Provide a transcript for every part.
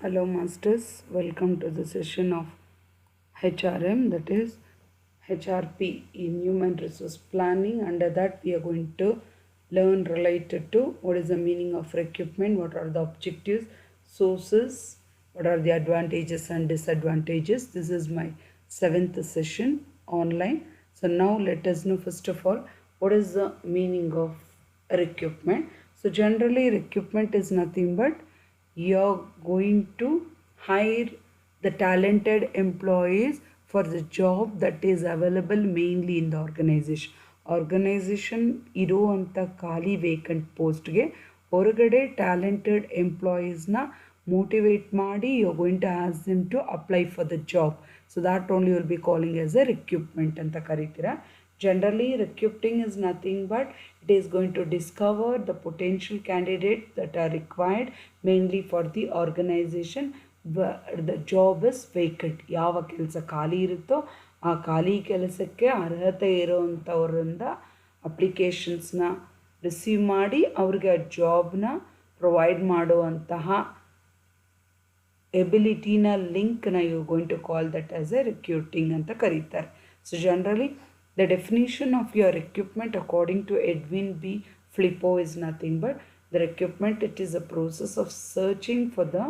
Hello masters, welcome to the session of HRM, that is HRP in Human Resource Planning. Under that we are going to learn related to what is the meaning of recruitment, what are the objectives, sources, what are the advantages and disadvantages. This is my 7th session online. So now let us know first of all what is the meaning of recruitment. So generally recruitment is nothing but you're going to hire the talented employees for the job that is available mainly in the organization ಇರುವಂಥ ಖಾಲಿ vacant ಪೋಸ್ಟ್ಗೆ ಹೊರಗಡೆ talented ಎಂಪ್ಲಾಯೀಸ್ನ motivate ಮಾಡಿ you going to ask them to apply for the job. So that only will be calling as a recruitment ಅಂತ ಕರಿತೀರಾ. Generally, recruiting is nothing but it is going to discover the potential candidates that are required mainly for the organization. The job is vacant. ಯಾವ ಕೆಲಸ ಖಾಲಿ ಇರುತ್ತೋ ಆ ಖಾಲಿ ಕೆಲಸಕ್ಕೆ ಅರ್ಹತೆ ಇರೋವಂಥವರಿಂದ ಅಪ್ಲಿಕೇಶನ್ಸ್ನ ರಿಸೀವ್ ಮಾಡಿ ಅವ್ರಿಗೆ ಆ ಜಾಬ್ನ ಪ್ರೊವೈಡ್ ಮಾಡುವಂತಹ ಎಬಿಲಿಟಿನ ಲಿಂಕ್ನ you going to call that as a recruiting ಅಂತ ಕರೀತಾರೆ. So generally the definition of your recruitment according to Edwin B. Flippo is nothing but the recruitment, it is a process of searching for the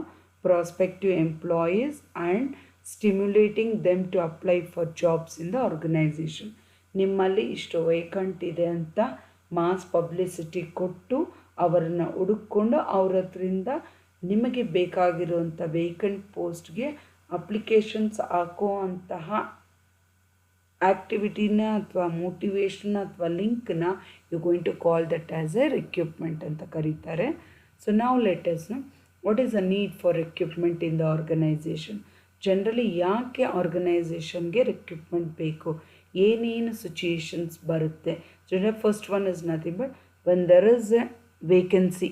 prospective employees and stimulating them to apply for jobs in the organization. ನಿಮ್ಮಲ್ಲಿ ಇಷ್ಟು vacant ಇದೆ ಅಂತ mass publicity ಕೊಟ್ಟು ಅವರನ್ನು ಹುಡುಕೊಂಡು ಅವ್ರ ಹತ್ರಿಂದ ನಿಮಗೆ ಬೇಕಾಗಿರುವಂಥ ವೇಕೆಂಟ್ ಪೋಸ್ಟ್ಗೆ ಅಪ್ಲಿಕೇಶನ್ಸ್ ಹಾಕೋ ಅಂತಹ ಆ್ಯಕ್ಟಿವಿಟಿನ ಅಥವಾ ಮೋಟಿವೇಶನ್ ಅಥವಾ ಲಿಂಕ್ನ you going to call that as a recruitment ಅಂತ ಕರೀತಾರೆ. ಸೊ ನಾವು let's what is a need for recruitment in the organisation. Generally ಯಾಕೆ ಆರ್ಗನೈಸೇಷನ್ಗೆ ರಿಕ್ರೂಟ್ಮೆಂಟ್ ಬೇಕು, ಏನೇನು ಸಿಚುಯೇಷನ್ಸ್ ಬರುತ್ತೆ. So first one is nothing but when there is a vacancy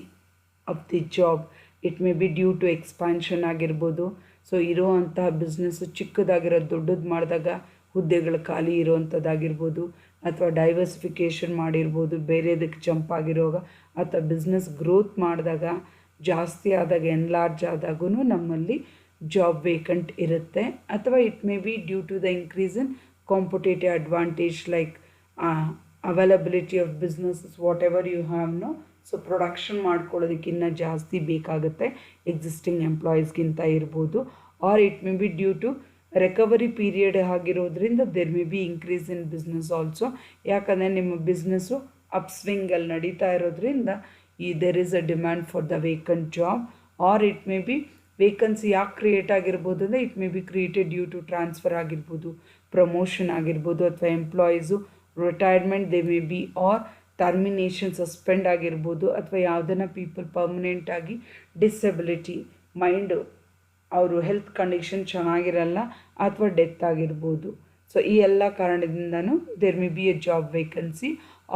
of the job, it may be due to expansion ಆಗಿರ್ಬೋದು. So ಇರೋವಂತಹ business ಚಿಕ್ಕದಾಗಿರೋದು ದೊಡ್ಡದು ಮಾಡಿದಾಗ ಹುದ್ದೆಗಳು ಖಾಲಿ ಇರೋವಂಥದ್ದಾಗಿರ್ಬೋದು, ಅಥವಾ ಡೈವರ್ಸಿಫಿಕೇಷನ್ ಮಾಡಿರ್ಬೋದು, ಬೇರೆದಕ್ಕೆ ಜಂಪ್ ಆಗಿರೋವಾಗ, ಅಥವಾ ಬಿಸ್ನೆಸ್ ಗ್ರೋತ್ ಮಾಡಿದಾಗ, ಜಾಸ್ತಿ ಆದಾಗ, ಎನ್ಲಾರ್ಜ್ ಆದಾಗೂ ನಮ್ಮಲ್ಲಿ ಜಾಬ್ ವೇಕೆಂಟ್ ಇರುತ್ತೆ. ಅಥವಾ it may be due to the increase in competitive advantage like availability of businesses whatever you have know. So production ಮಾಡ್ಕೊಳ್ಳೋದಕ್ಕಿಂತ ಜಾಸ್ತಿ ಬೇಕಾಗುತ್ತೆ ಎಕ್ಸಿಸ್ಟಿಂಗ್ ಎಂಪ್ಲಾಯೀಸ್ಗಿಂತ ಇರ್ಬೋದು. Or it may be due to recovery period ಆಗಿರೋದ್ರಿಂದ there may be increase in business also. ಯಾಕಂದರೆ ನಿಮ್ಮ business ಅಪ್ಸ್ವಿಂಗಲ್ಲಿ ನಡೀತಾ ಇರೋದ್ರಿಂದ there is a demand for the vacant job. Or it may be vacancy ಯಾಕೆ ಕ್ರಿಯೇಟ್ ಆಗಿರ್ಬೋದು ಅಂದರೆ it may be created due to transfer ಆಗಿರ್ಬೋದು, ಪ್ರಮೋಷನ್ ಆಗಿರ್ಬೋದು, ಅಥವಾ employees retirement they may be, or termination suspend ಆಗಿರ್ಬೋದು, ಅಥವಾ ಯಾವುದನ್ನ ಪೀಪಲ್ ಪರ್ಮನೆಂಟಾಗಿ ಡಿಸೆಬಿಲಿಟಿ ಮೈಂಡು ಅವರು ಹೆಲ್ತ್ ಕಂಡೀಷನ್ ಚೆನ್ನಾಗಿರಲ್ಲ ಅಥವಾ ಡೆತ್ ಆಗಿರ್ಬೋದು. ಸೊ ಈ ಎಲ್ಲ ಕಾರಣದಿಂದನೂ there may be a job vacancy.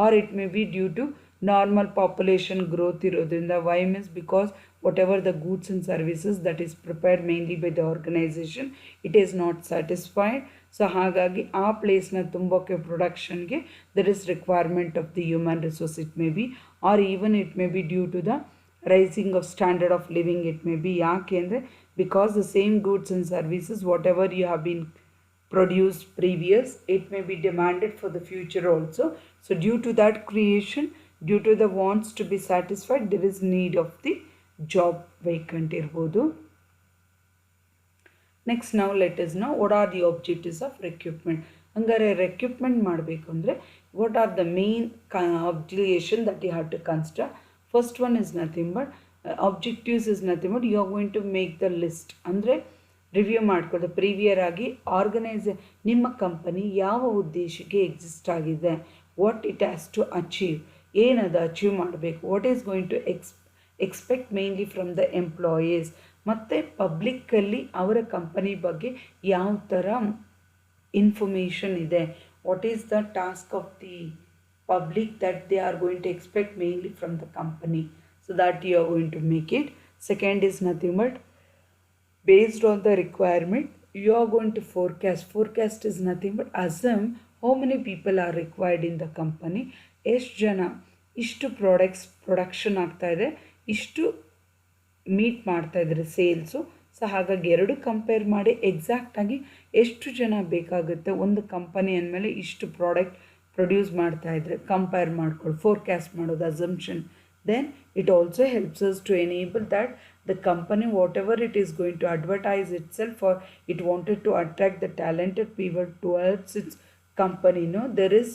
Or it may be due to normal population growth ಇರೋದ್ರಿಂದ. Why means because whatever the goods and services that is prepared mainly by the organisation it is not satisfied. So ಹಾಗಾಗಿ ಆ ಪ್ಲೇಸ್ನ ತುಂಬೋಕ್ಕೆ ಪ್ರೊಡಕ್ಷನ್ಗೆ there is requirement of the human resource it may be. Or even it may be due to the rising of standard of living it may be. ಯಾಕೆ ಅಂದರೆ because the same goods and services whatever you have been produced previous, it may be demanded for the future also. So due to that creation, due to the wants to be satisfied, there is need of the job vacant irbodu. Next now let us know what are the objectives of recruitment. Hangare recruitment ಮಾಡಬೇಕು ಅಂದರೆ what are the main obligation that you have to consider. First one is nothing but objectives is nothing but you are going to make the list. ಅಂದರೆ review ಮಾಡ್ಕೊಳ್ಳೋದು ಪ್ರೀವಿಯರ್ ಆಗಿ ನಿಮ್ಮ company ಯಾವ ಉದ್ದೇಶಕ್ಕೆ exist ಆಗಿದೆ, what it has to achieve, ಏನದು achieve ಮಾಡಬೇಕು, what is going to expect mainly from the employees, ಮತ್ತು ಪಬ್ಲಿಕ್ಕಲ್ಲಿ ಅವರ ಕಂಪನಿ ಬಗ್ಗೆ ಯಾವ ಥರ ಇನ್ಫಾರ್ಮೇಷನ್ ಇದೆ, what is the task of the public that they are going to expect mainly from the company. So that you are going to make it. Second is nothing but based on the requirement you are going to forecast. Forecast is nothing but assume how many people are required in the company. ಎಷ್ಟು ಜನ ಇಷ್ಟು products production ಆಗ್ತಾಯಿದೆ, ಇಷ್ಟು meet ಮಾಡ್ತಾಯಿದ್ದಾರೆ sales. So ಹಾಗಾಗಿ ಎರಡು compare ಮಾಡಿ ಎಕ್ಸಾಕ್ಟಾಗಿ ಎಷ್ಟು ಜನ ಬೇಕಾಗುತ್ತೆ ಒಂದು ಕಂಪನಿ ಅಂದಮೇಲೆ ಇಷ್ಟು ಪ್ರಾಡಕ್ಟ್ ಪ್ರೊಡ್ಯೂಸ್ ಮಾಡ್ತಾಯಿದ್ರೆ ಕಂಪೇರ್ ಮಾಡ್ಕೊಳ್ಳಿ, ಫೋರ್ಕ್ಯಾಸ್ಟ್ ಮಾಡೋದು, assumption. Then it also helps us to enable that the company, whatever it is going to advertise itself, or it wanted to attract the talented people towards its company, there is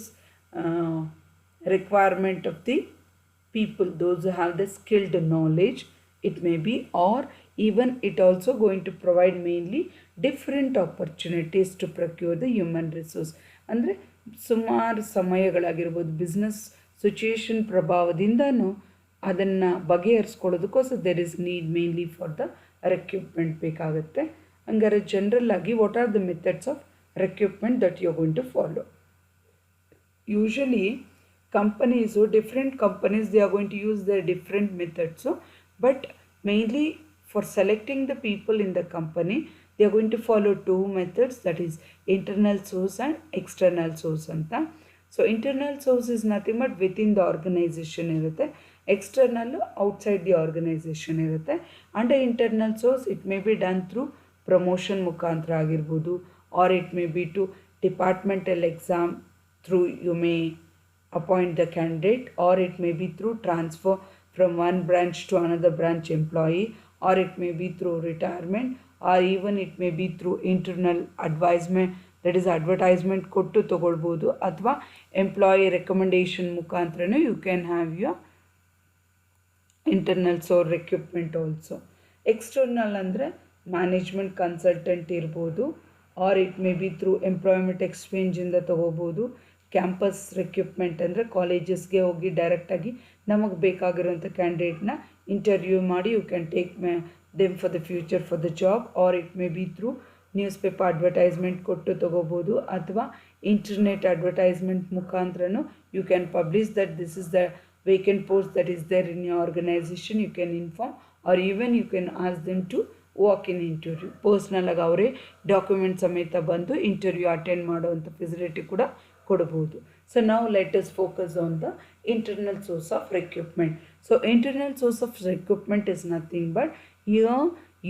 requirement of the people, those who have the skilled knowledge, it may be, or even it also going to provide mainly different opportunities to procure the human resource. ಅಂದರೆ ಸುಮಾರು ಸಮಯಗಳಾಗಿರ್ಬೋದು business situation ಪ್ರಭಾವದಿಂದನೂ ಅದನ್ನು ಬಗೆಹರಿಸ್ಕೊಳ್ಳೋದಕ್ಕೋಸ್ಕರ there is need mainly for the recruitment ಬೇಕಾಗುತ್ತೆ. ಹಂಗಾರೆ general ಆಗಿ what are the methods of recruitment that you are going to follow. Usually companies different companies they are going to use the different methods, but mainly for selecting the people in the company they are going to follow two methods, that is internal source and external source ಅಂತ. So internal source is nothing but within the organization ಇರುತ್ತೆ, external outside the organization ಇರುತ್ತೆ. Under internal source it may be done through promotion ಮುಖಾಂತರ ಆಗಿರ್ಬೋದು, or it may be to departmental exam through you may appoint the candidate, or it may be through transfer from one branch to another branch employee, or it may be through retirement, or even it may be through internal advisement, that is advertisement ಕೊಟ್ಟು ತಗೊಳ್ಬೋದು, ಅಥವಾ employee recommendation ಮುಖಾಂತರನೂ you can have your internal source recruitment also. External ಅಂದರೆ management consultant ಇರ್ಬೋದು, or it may be through employment ಎಕ್ಸ್ಚೇಂಜಿಂದ ತೊಗೋಬೋದು. Campus recruitment ಅಂದರೆ ಕಾಲೇಜಸ್ಗೆ ಹೋಗಿ ಡೈರೆಕ್ಟಾಗಿ ನಮಗೆ ಬೇಕಾಗಿರೋಂಥ ಕ್ಯಾಂಡಿಡೇಟ್ನ ಇಂಟರ್ವ್ಯೂ ಮಾಡಿ you can take them for the future for the job, or it may be through newspaper advertisement ಕೊಟ್ಟು ತಗೋಬೋದು, ಅಥವಾ ಇಂಟರ್ನೆಟ್ ಅಡ್ವರ್ಟೈಸ್ಮೆಂಟ್ ಮುಖಾಂತರನೂ you can publish that this is the vacant post that is there in your organisation, you can inform, or even you can ask them to walk in interview. ಪರ್ಸ್ನಲಾಗಿ ಅವರೇ document ಸಮೇತ ಬಂದು interview attend ಮಾಡುವಂಥ facility ಕೂಡ ಕೊಡ್ಬೋದು. So now let us focus on the internal source of recruitment. So internal source of recruitment is nothing but here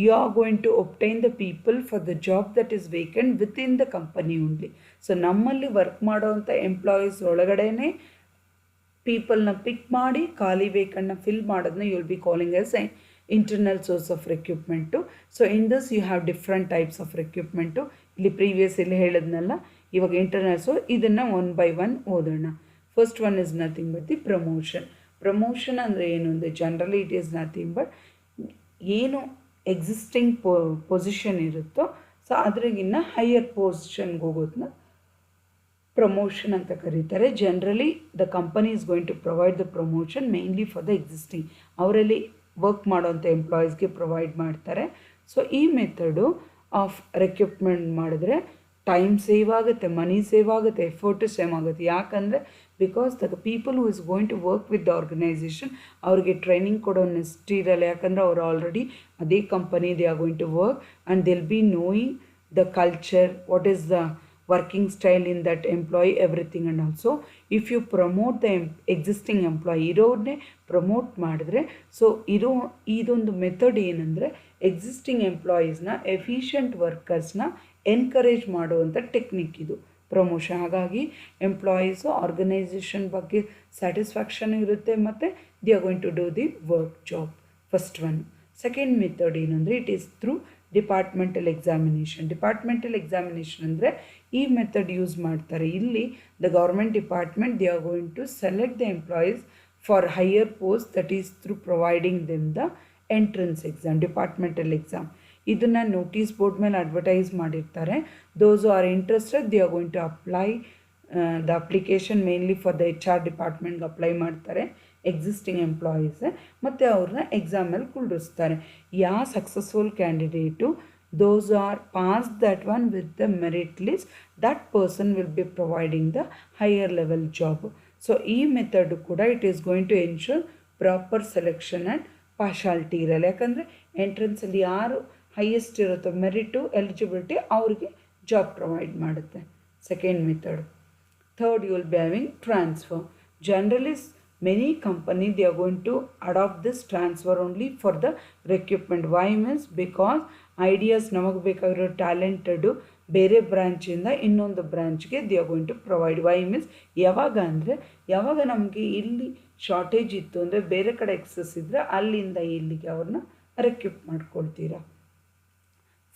you are going to obtain the people for the job that is vacant within the company only. So ನಮ್ಮಲ್ಲಿ work ಮಾಡೋವಂಥ employees ಒಳಗಡೆನೇ ಪೀಪಲ್ನ pick ಮಾಡಿ ಖಾಲಿ ವೇಕಂಟ್ನ fill ಮಾಡೋದನ್ನ you will be calling as a internal source of recruitment. So in this you have different types of recruitment. ಇಲ್ಲಿ previous ಇಲ್ಲಿ ಹೇಳಿದ್ನಲ್ಲ, ಇವಾಗ ಇಂಟರ್ನಲ್ಸು ಇದನ್ನು ಒನ್ ಬೈ ಒನ್ ಓದೋಣ. First one is nothing but the promotion. Promotion ಅಂದರೆ ಏನು ಅಂದರೆ generally it is nothing but ಏನು ಎಕ್ಸಿಸ್ಟಿಂಗ್ ಪೊಸಿಷನ್ ಇರುತ್ತೋ ಸೊ ಅದ್ರಾಗಿನ್ನ ಹೈಯರ್ ಪೊಸಿಷನ್ಗೆ ಹೋಗೋದನ್ನ ಪ್ರಮೋಷನ್ ಅಂತ ಕರೀತಾರೆ. Generally the company is going to provide the promotion mainly for the existing, ಅವರಲ್ಲಿ ವರ್ಕ್ ಮಾಡೋಂಥ ಎಂಪ್ಲಾಯೀಸ್ಗೆ ಪ್ರೊವೈಡ್ ಮಾಡ್ತಾರೆ. ಸೊ ಈ ಮೆಥಡು ಆಫ್ ರಿಕ್ರೂಟ್ಮೆಂಟ್ ಮಾಡಿದ್ರೆ ಟೈಮ್ ಸೇವ್ ಆಗುತ್ತೆ, ಮನಿ ಸೇವ್ ಆಗುತ್ತೆ, ಎಫರ್ಟು ಸೇವ್ ಆಗುತ್ತೆ. ಯಾಕಂದರೆ because the people who is going to work with the organisation ಅವ್ರಿಗೆ ಟ್ರೈನಿಂಗ್ ಕೊಡೋ ನೆಸ್ಟಿ ಇರಲ್ಲ. ಯಾಕಂದರೆ ಅವರು ಆಲ್ರೆಡಿ ಅದೇ company they are going to work and they'll be knowing the culture, what is the working style in that employee, everything. And also if you promote the existing employee, ಇರೋರನ್ನೇ promote ಮಾಡಿದ್ರೆ, so ಇದೊಂದು method ಏನಂದರೆ existing ಎಂಪ್ಲಾಯೀಸ್ನ efficient ವರ್ಕರ್ಸ್ನ encourage ಮಾಡುವಂಥ technique ಇದು promotion. ಹಾಗಾಗಿ employees organisation ಬಗ್ಗೆ ಸ್ಯಾಟಿಸ್ಫ್ಯಾಕ್ಷನ್ ಇರುತ್ತೆ ಮತ್ತು they are going to do the work job. First one. Second method ಏನಂದರೆ it is through departmental examination. Departmental examination ಅಂದರೆ ಈ ಮೆಥಡ್ ಯೂಸ್ ಮಾಡ್ತಾರೆ. ಇಲ್ಲಿ the government department they are going to select the employees for higher post, that is through providing them the entrance exam, departmental exam. ಇದನ್ನು notice board ಮೇಲೆ advertise ಮಾಡಿರ್ತಾರೆ. Those are interested they are going to apply the application mainly for the HR ಡಿಪಾರ್ಟ್ಮೆಂಟ್ಗೆ apply ಮಾಡ್ತಾರೆ existing employees, ಮತ್ತು ಅವ್ರನ್ನ ಎಕ್ಸಾಮಲ್ಲಿ ಕುಳ್ಳಿಸ್ತಾರೆ. ಯಾವ successful candidate those are passed that one with the merit list, that person will be providing the higher level job. So ಈ method ಕೂಡ it is going to ensure proper selection and partiality ಇರಲ್ಲ. ಯಾಕಂದರೆ ಎಂಟ್ರೆನ್ಸಲ್ಲಿ ಯಾರು highest ಇರುತ್ತೋ merit eligibility ಅವ್ರಿಗೆ job provide ಮಾಡುತ್ತೆ. Second method. Third you will be having transfer. Generally many company they are going to adopt this transfer only for the recruitment. Why means because ideas ನಮಗೆ ಬೇಕಾಗಿರೋ talented ಬೇರೆ ಬ್ರಾಂಚಿಂದ ಇನ್ನೊಂದು ಬ್ರಾಂಚ್ಗೆ they are going to provide. Why means ಯಾವಾಗ ಅಂದರೆ ಯಾವಾಗ ನಮಗೆ ಇಲ್ಲಿ ಶಾರ್ಟೇಜ್ ಇತ್ತು ಅಂದರೆ ಬೇರೆ ಕಡೆ ಎಕ್ಸಸ್ ಇದ್ದರೆ ಅಲ್ಲಿಂದ ಇಲ್ಲಿಗೆ ಅವ್ರನ್ನ ರೆಕ್ಯೂಪ್ ಮಾಡ್ಕೊಳ್ತೀರಾ.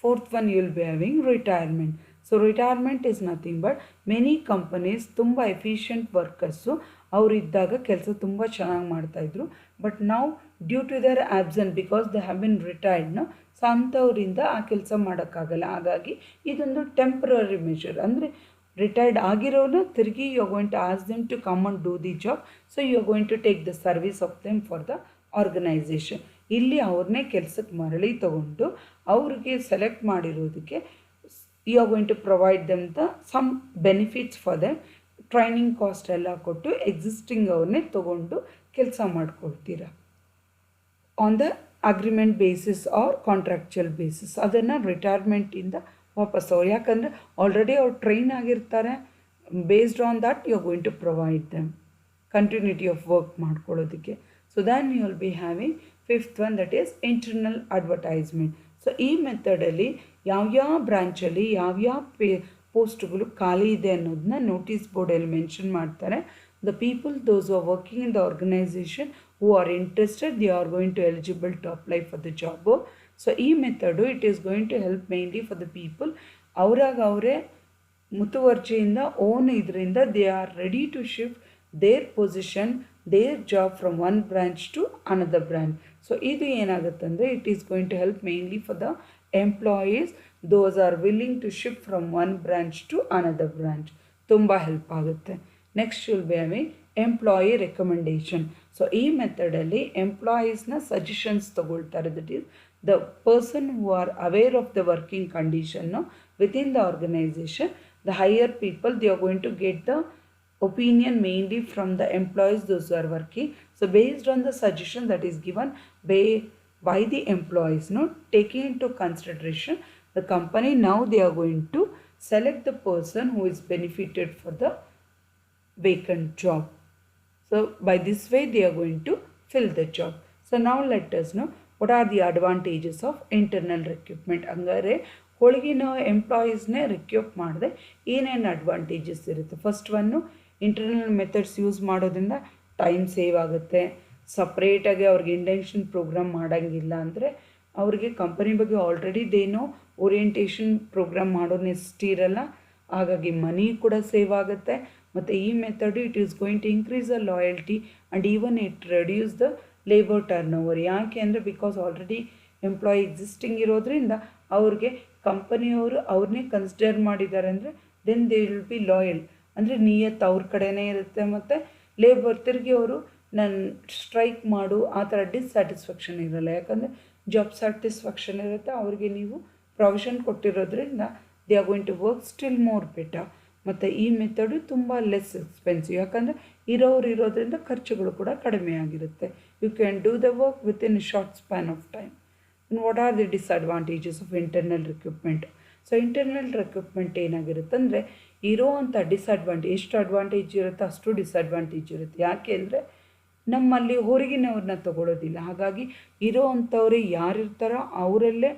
Fourth one, you will be having retirement. So retirement is nothing but many companies ತುಂಬ ಎಫಿಷಿಯಂಟ್ ವರ್ಕರ್ಸು ಅವ್ರು ಇದ್ದಾಗ ಕೆಲಸ ತುಂಬ ಚೆನ್ನಾಗಿ ಮಾಡ್ತಾಯಿದ್ರು. ಬಟ್ ನಾವು due to their absent because they have been ರಿಟೈರ್ಡ್ನ, ಸೊ ಅಂಥವರಿಂದ ಆ ಕೆಲಸ ಮಾಡೋಕ್ಕಾಗಲ್ಲ. ಹಾಗಾಗಿ ಇದೊಂದು ಟೆಂಪ್ರರಿ ಮೆಷರ್. ಅಂದರೆ ರಿಟೈರ್ಡ್ ಆಗಿರೋನು ತಿರುಗಿ you are going to ask them to come and do the job. So you are going to take the service of them for the organisation. ಇಲ್ಲಿ ಅವ್ರನ್ನೇ ಕೆಲಸಕ್ಕೆ ಮರಳಿ ತಗೊಂಡು ಅವ್ರಿಗೆ ಸೆಲೆಕ್ಟ್ ಮಾಡಿರೋದಕ್ಕೆ you are going to provide them the some benefits for them. Training cost ಎಲ್ಲ ಕೊಟ್ಟು existing ಅವ್ರನ್ನೇ ತೊಗೊಂಡು ಕೆಲಸ ಮಾಡ್ಕೊಳ್ತೀರ on the agreement basis or contractual basis. ಅದನ್ನು ರಿಟೈರ್ಮೆಂಟಿಂದ ವಾಪಸ್ ಅವ್ರು, ಯಾಕಂದರೆ ಆಲ್ರೆಡಿ ಅವ್ರು ಟ್ರೈನ್ ಆಗಿರ್ತಾರೆ. Based on that you are going to provide them continuity of work ಮಾಡ್ಕೊಳ್ಳೋದಕ್ಕೆ. So then you will be having fifth one, that is internal advertisement. So ಈ ಮೆಥಡಲ್ಲಿ ಯಾವ್ಯಾವ ಬ್ರಾಂಚಲ್ಲಿ ಯಾವ್ಯಾವ ಪೋಸ್ಟ್ಗಳು ಖಾಲಿ ಇದೆ ಅನ್ನೋದನ್ನ ನೋಟಿಸ್ ಬೋರ್ಡಲ್ಲಿ ಮೆನ್ಷನ್ ಮಾಡ್ತಾರೆ. The people those who are working in the organisation who are interested they are going to eligible to apply for the job. So ಈ method it is going to help mainly for the people. ಅವರೇ ಮುತುವರ್ಜಿಯಿಂದ own ಇದರಿಂದ they are ready to shift their position their job from one branch to another branch. So ಇದು ಏನಾಗುತ್ತಂದರೆ it is going to help mainly for the employees those are willing to shift from one branch to another branch. ತುಂಬ help ಆಗುತ್ತೆ. Next will be having employee recommendation. So ಈ ಮೆಥಡಲ್ಲಿ ಎಂಪ್ಲಾಯೀಸ್ನ suggestions ತೊಗೊಳ್ತಾರೆ. That is the person who are aware of the working condition within the organisation. The higher people they are going to get the opinion mainly from the employees those who are working. So based on the suggestion that is given by the employees, taking into consideration the company, now they are going to select the person who is benefited for the vacant job. So by this way they are going to fill the job. So now let us know what are the advantages of internal recruitment. ಹಂಗಾರೆ ಹೊಳಗಿನ ಎಂಪ್ಲಾಯೀಸ್ನೇ recruit ಮಾಡಿದೆ ಏನೇನು advantages ಇರುತ್ತೆ. First one, internal methods use ಮಾಡೋದ್ರಿಂದ time save ಆಗುತ್ತೆ. ಸಪ್ರೇಟಾಗಿ ಅವ್ರಿಗೆ intention program ಮಾಡೋಂಗಿಲ್ಲ. ಅಂದರೆ ಅವ್ರಿಗೆ ಕಂಪನಿ ಬಗ್ಗೆ ಆಲ್ರೆಡಿ ದೇನೋ ಓರಿಯೆಂಟೇಷನ್ ಪ್ರೋಗ್ರಾಮ್ ಮಾಡೋ ನೆಸ್ಟ್ ಇರಲ್ಲ. ಹಾಗಾಗಿ ಮನಿ ಕೂಡ ಸೇವ್ ಆಗುತ್ತೆ. ಮತ್ತು ಈ method it is going to increase the loyalty and even it reduce the labour turn over. ಯಾಕೆ ಅಂದರೆ ಬಿಕಾಸ್ ಆಲ್ರೆಡಿ ಎಂಪ್ಲಾಯಿ ಎಕ್ಸಿಸ್ಟಿಂಗ್ ಇರೋದ್ರಿಂದ ಅವ್ರಿಗೆ ಕಂಪನಿಯವರು ಅವ್ರನ್ನೇ ಕನ್ಸಿಡರ್ ಮಾಡಿದ್ದಾರೆ ಅಂದರೆ then they will be loyal. ಅಂದರೆ ನಿಯತ್ ಅವ್ರ ಕಡೆನೇ ಇರುತ್ತೆ. ಮತ್ತು ಲೇಬರ್ ತಿರುಗಿ ಅವರು ನಾನು ಸ್ಟ್ರೈಕ್ ಮಾಡು ಆ ಥರ ಡಿಸ್ಸ್ಯಾಟಿಸ್ಫ್ಯಾಕ್ಷನ್ ಇರಲ್ಲ. ಯಾಕಂದರೆ ಜಾಬ್ ಸ್ಯಾಟಿಸ್ಫ್ಯಾಕ್ಷನ್ ಇರುತ್ತೆ. ಅವ್ರಿಗೆ ನೀವು ಪ್ರೊವಿಷನ್ ಕೊಟ್ಟಿರೋದ್ರಿಂದ they are going to work still more better. ಮತ್ತು ಈ ಮೆಥಡು ತುಂಬ ಲೆಸ್ ಎಕ್ಸ್ಪೆನ್ಸಿವ್. ಯಾಕಂದರೆ ಇರೋದ್ರಿಂದ ಖರ್ಚುಗಳು ಕೂಡ ಕಡಿಮೆ ಆಗಿರುತ್ತೆ. You can do the work within short span of time. And what are the disadvantages of internal recruitment? So internal recruitment ಏನಾಗಿರುತ್ತೆ ಅಂದರೆ ಇರೋವಂಥ ಡಿಸ್ಅಡ್ವಾಂಟೇಜ್, ಎಷ್ಟು ಅಡ್ವಾಂಟೇಜ್ ಇರುತ್ತೋ ಅಷ್ಟು ಡಿಸ್ಅಡ್ವಾಂಟೇಜ್ ಇರುತ್ತೆ. ಯಾಕೆ ಅಂದರೆ ನಮ್ಮಲ್ಲಿ ಹೊರಗಿನವ್ರನ್ನ ತೊಗೊಳೋದಿಲ್ಲ. ಹಾಗಾಗಿ ಇರೋವಂಥವ್ರು ಯಾರಿರ್ತಾರೋ ಅವರಲ್ಲೇ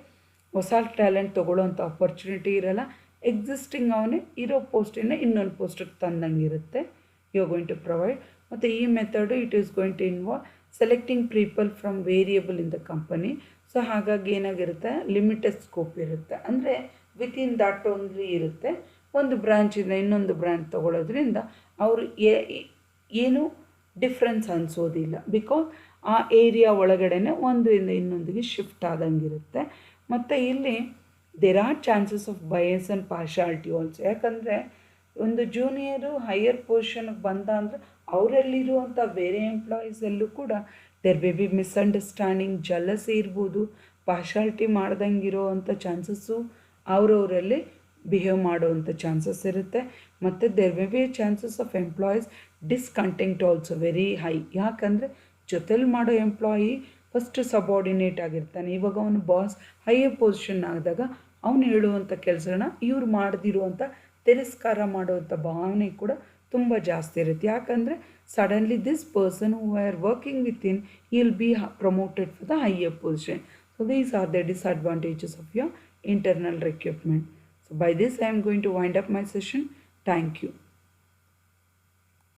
ಹೊಸ ಟ್ಯಾಲೆಂಟ್ ತೊಗೊಳ್ಳೋವಂಥ ಆಪರ್ಚುನಿಟಿ ಇರೋಲ್ಲ. ಎಕ್ಸಿಸ್ಟಿಂಗ್ ಅವನೇ ಇರೋ ಪೋಸ್ಟಿನ ಇನ್ನೊಂದು ಪೋಸ್ಟಿಗೆ ತಂದಂಗಿರುತ್ತೆ. You are going to provide. ಮತ್ತು ಈ method it is going to involve selecting people from variable in the company. So ಹಾಗಾಗಿ ಏನಾಗಿರುತ್ತೆ, ಲಿಮಿಟೆಡ್ ಸ್ಕೋಪ್ ಇರುತ್ತೆ. ಅಂದರೆ ವಿತಿನ್ ದಟ್ ಓನ್ಲಿ ಇರುತ್ತೆ. ಒಂದು ಬ್ರಾಂಚಿಂದ ಇನ್ನೊಂದು ಬ್ರಾಂಚ್ ತೊಗೊಳೋದ್ರಿಂದ ಅವರು ಏನು ಡಿಫ್ರೆನ್ಸ್ ಅನಿಸೋದಿಲ್ಲ. ಬಿಕಾಸ್ ಆ ಏರಿಯಾ ಒಳಗಡೆನೆ ಒಂದರಿಂದ ಇನ್ನೊಂದಿಗೆ ಶಿಫ್ಟ್ ಆದಂಗಿರುತ್ತೆ. ಮತ್ತು ಇಲ್ಲಿ there are chances of bias and partiality also. ಯಾಕಂದರೆ ಒಂದು ಜೂನಿಯರು ಹೈಯರ್ ಪೊಸಿಷನ್ಗೆ ಬಂದ ಅಂದರೆ ಅವರಲ್ಲಿರುವಂಥ ಬೇರೆ ಎಂಪ್ಲಾಯೀಸಲ್ಲೂ ಕೂಡ there may be misunderstanding, jealousy ಇರ್ಬೋದು, ಪಾರ್ಶಾಲಿಟಿ ಮಾಡ್ದಂಗಿರೋ ಅಂಥ ಚಾನ್ಸಸ್ಸು ಅವರವರಲ್ಲಿ ಬಿಹೇವ್ ಮಾಡೋವಂಥ ಚಾನ್ಸಸ್ ಇರುತ್ತೆ. ಮತ್ತು there may be chances of employees discontent also very high. ಯಾಕಂದರೆ ಜೊತೆಲಿ ಮಾಡೋ ಎಂಪ್ಲಾಯಿ ಫಸ್ಟ್ ಸಬಾರ್ಡಿನೇಟ್ ಆಗಿರ್ತಾನೆ. ಇವಾಗ ಅವನು ಬಾಸ್ ಹೈಯರ್ ಪೊಸಿಷನ್ ಆದಾಗ ಅವನು ಹೇಳುವಂಥ ಕೆಲಸಗಳನ್ನ ಇವ್ರು ಮಾಡದಿರುವಂಥ ತಿರಸ್ಕಾರ ಮಾಡುವಂಥ ಭಾವನೆ ಕೂಡ ತುಂಬ ಜಾಸ್ತಿ ಇರುತ್ತೆ. ಯಾಕಂದರೆ suddenly this person who are working with in will be promoted for the higher position. So these are the disadvantages of your internal recruitment. So by this I am going to wind up my session. Thank you.